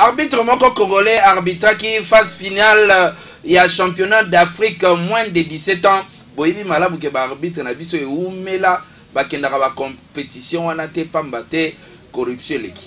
Arbitre moko congolais arbitra qui phase finale il y a championnat d'Afrique moins de 17 ans. Boyibi malabu ke ba arbitre na biso e umela ba kendaka ba compétition wana te pamba te corruption leki.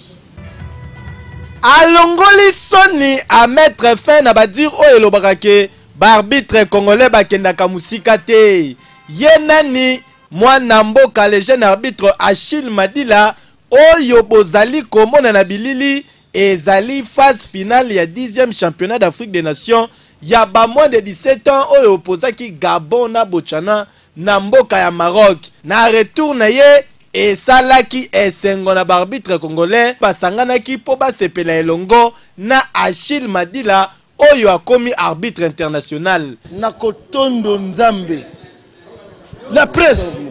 Alongoli soni à mettre fin na ba dire oyo lobaka ke ba arbitre congolais ba kendaka musika te. Yenani mwana mboka le jeune arbitre Achille Madila oyo bozali komona na bilili ezali phase finale ya 10e championnat d'Afrique des Nations. Ya ba moins de 17 ans oyo opozaki Gabon na Botswana na mboka ya Maroc. Na retour na ye esalaki esengo na barbitre congolais basanganaki po basepela elongo na Achille Madila oyo akomi arbitre international. Na kotondo nzambe la presse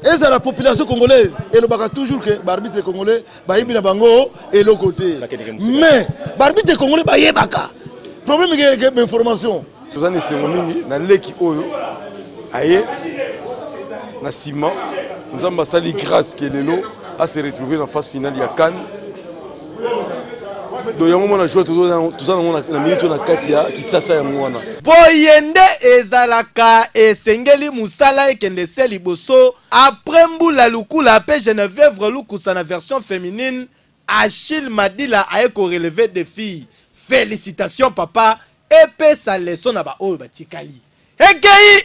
et la population congolaise et le baka toujours que l'arbitre congolais bayibi na bango et le côté mais l'arbitre congolais bayebaka problème que information nous en essayons mingi na leki oyo aye na ciment nous avons sali grâce que lelo à se retrouver dans phase finale ya CAN do yango mona jouer tozana na minute na kati ya kisasa ya mwana boyende ezalaka esengeli musala ekende se liboso après mbula lukula pe Geneviève Lukusa na version féminine Achille Madila a relevé défi. Félicitations papa et pe sa leçon na ba oyo batikali ekei